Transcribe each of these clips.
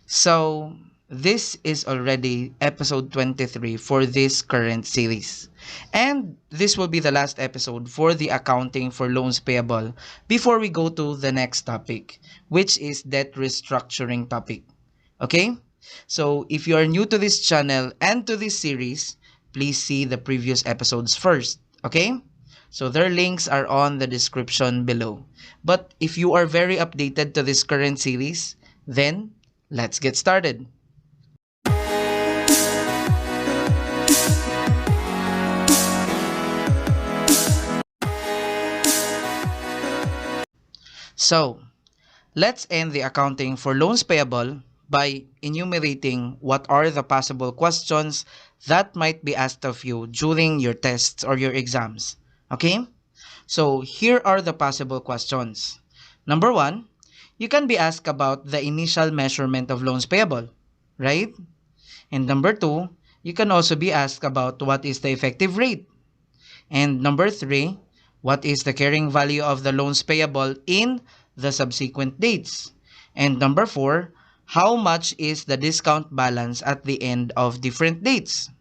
So, this is already episode 23 for this current series. And this will be the last episode for the accounting for loans payable before we go to the next topic, which is debt restructuring topic. Okay? So, if you are new to this channel and to this series, please see the previous episodes first. Okay? So, their links are on the description below. But if you are very updated to this current series, then let's get started. So, let's end the accounting for loans payable by enumerating what are the possible questions that might be asked of you during your tests or your exams. Okay? So, here are the possible questions. Number one, you can be asked about the initial measurement of loans payable, right? And number two, you can also be asked about what is the effective rate. And number three, what is the carrying value of the loans payable in the subsequent dates? And number four, how much is the discount balance at the end of different dates?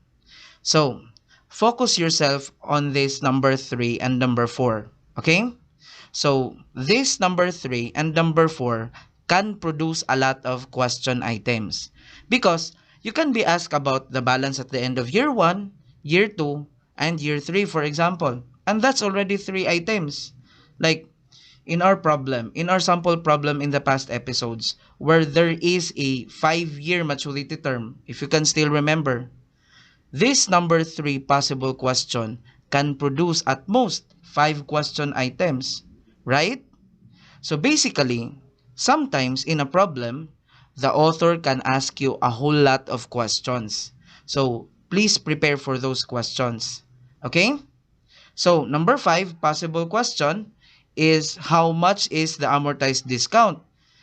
So, focus yourself on this number three and number four. Okay? So, this number three and number four can produce a lot of question items because you can be asked about the balance at the end of year 1, year 2, and year 3, for example. And that's already 3 items. Like in our sample problem in the past episodes, where there is a 5-year maturity term, if you can still remember, this number 3 possible question can produce at most 5 question items, right? So basically, sometimes in a problem, the author can ask you a whole lot of questions. So please prepare for those questions. Okay? So number 5 possible question is how much is the amortized discount?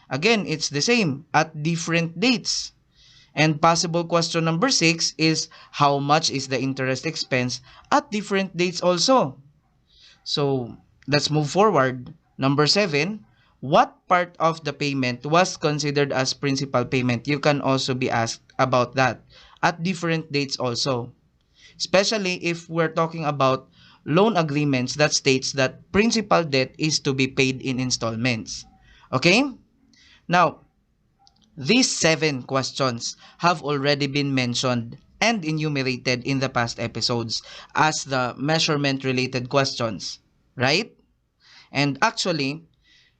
Again, it's the same at different dates. And possible question number 6 is how much is the interest expense at different dates also. So let's move forward. Number 7, what part of the payment was considered as principal payment? You can also be asked about that at different dates also. Especially if we're talking about loan agreements that states that principal debt is to be paid in installments. Okay? Now, these 7 questions have already been mentioned and enumerated in the past episodes as the measurement related questions, right? And actually,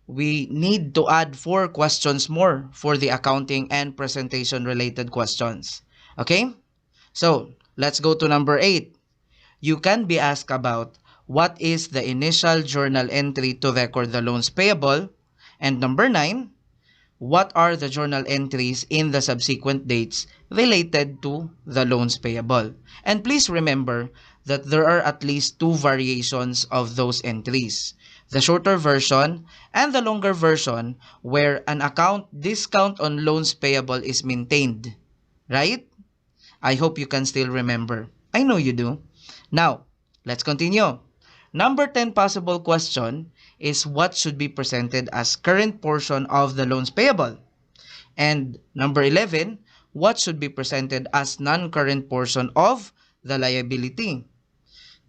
we need to add 4 questions more for the accounting and presentation related questions. Okay? So, let's go to number 8. You can be asked about what is the initial journal entry to record the loans payable, and number 9, what are the journal entries in the subsequent dates related to the loans payable. And please remember that there are at least 2 variations of those entries. The shorter version and the longer version where an account discount on loans payable is maintained. Right? I hope you can still remember. I know you do. Now, let's continue. Number 10 possible question is what should be presented as current portion of the loans payable. And number 11, what should be presented as non-current portion of the liability.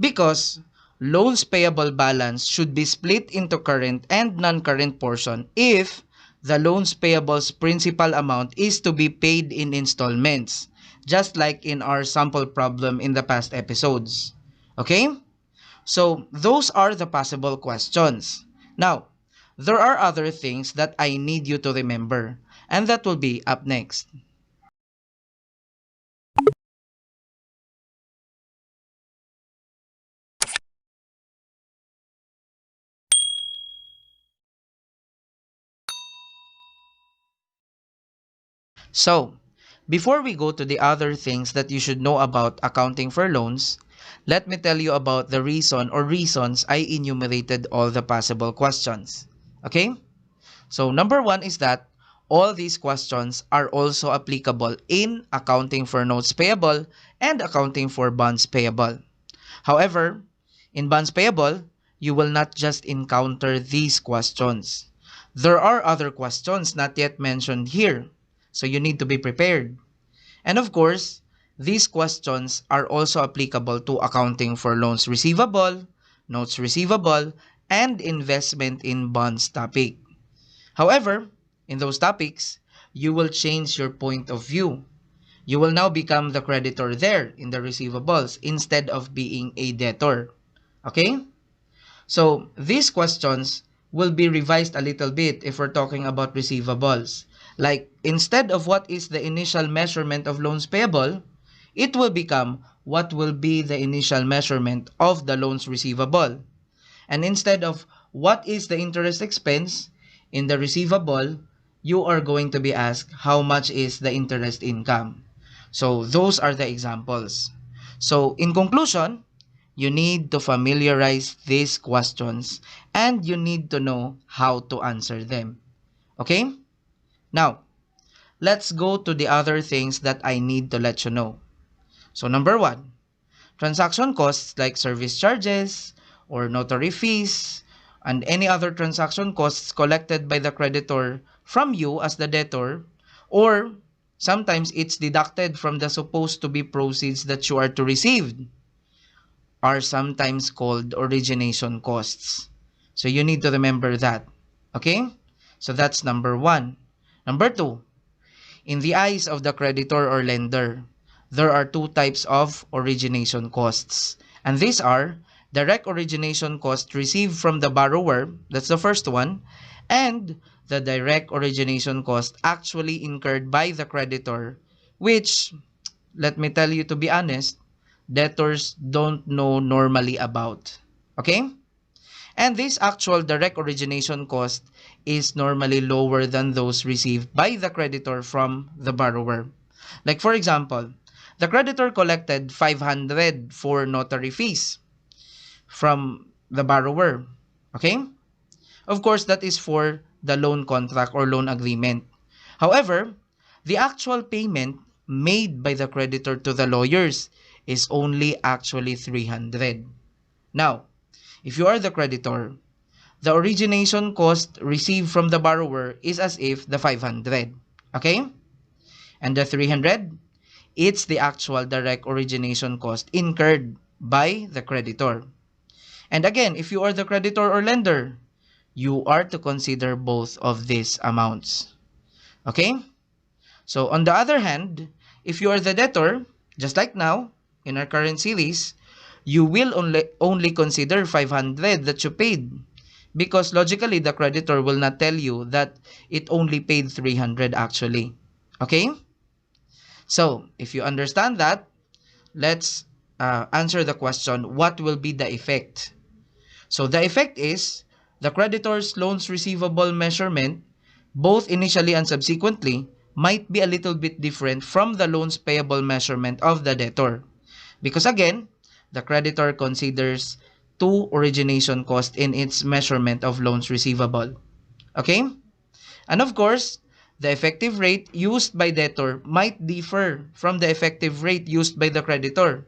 Because loans payable balance should be split into current and non-current portion if the loans payable's principal amount is to be paid in installments, just like in our sample problem in the past episodes. Okay? So, those are the possible questions. Now, there are other things that I need you to remember, and that will be up next. So, before we go to the other things that you should know about accounting for loans, let me tell you about the reason or reasons I enumerated all the possible questions. Okay? So, number 1 is that all these questions are also applicable in accounting for notes payable and accounting for bonds payable. However, in bonds payable, you will not just encounter these questions. There are other questions not yet mentioned here. So you need to be prepared. And of course, these questions are also applicable to accounting for loans receivable, notes receivable, and investment in bonds topic. However, in those topics, you will change your point of view. You will now become the creditor there in the receivables instead of being a debtor. Okay? So these questions will be revised a little bit if we're talking about receivables. Like instead of what is the initial measurement of loans payable, it will become what will be the initial measurement of the loans receivable. And instead of what is the interest expense in the receivable, you are going to be asked how much is the interest income. So those are the examples. So in conclusion, you need to familiarize these questions and you need to know how to answer them. Okay? Now, let's go to the other things that I need to let you know. So number one, transaction costs like service charges or notary fees and any other transaction costs collected by the creditor from you as the debtor, or sometimes it's deducted from the supposed to be proceeds that you are to receive, are sometimes called origination costs. So you need to remember that. Okay? So that's number one. Number two, in the eyes of the creditor or lender, there are two types of origination costs. And these are direct origination cost received from the borrower, that's the first one, and the direct origination cost actually incurred by the creditor, which, let me tell you to be honest, debtors don't know normally about. Okay? And this actual direct origination cost is normally lower than those received by the creditor from the borrower. Like for example, the creditor collected 500 for notary fees from the borrower. Okay? Of course, that is for the loan contract or loan agreement. However, the actual payment made by the creditor to the lawyers is only actually 300. Now, if you are the creditor, the origination cost received from the borrower is as if the 500. Okay? And the 300, it's the actual direct origination cost incurred by the creditor. And again, if you are the creditor or lender, you are to consider both of these amounts. Okay? So on the other hand, if you are the debtor, just like now, in our current series, you will only consider 500 that you paid. Because logically, the creditor will not tell you that it only paid 300 actually. Okay? So, if you understand that, let's answer the question, what will be the effect? So, the effect is, the creditor's loans receivable measurement, both initially and subsequently, might be a little bit different from the loans payable measurement of the debtor. Because again, the creditor considers two origination costs in its measurement of loans receivable. Okay? And of course, the effective rate used by debtor might differ from the effective rate used by the creditor.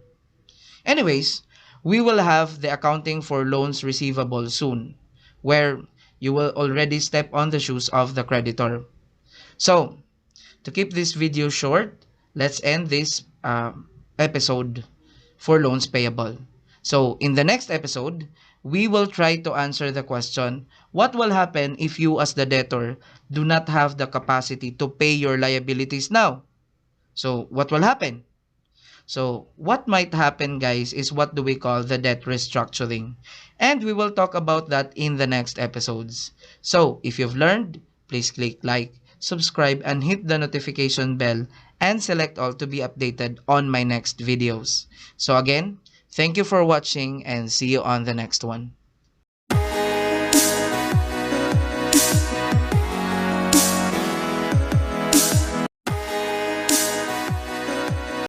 Anyways, we will have the accounting for loans receivable soon, where you will already step on the shoes of the creditor. So, to keep this video short, let's end this episode for loans payable. So, in the next episode, we will try to answer the question, what will happen if you as the debtor do not have the capacity to pay your liabilities now? So, what will happen? So, what might happen, guys, is what do we call the debt restructuring. And we will talk about that in the next episodes. So, if you've learned, please click like, subscribe, and hit the notification bell and select all to be updated on my next videos. So again, thank you for watching and see you on the next one.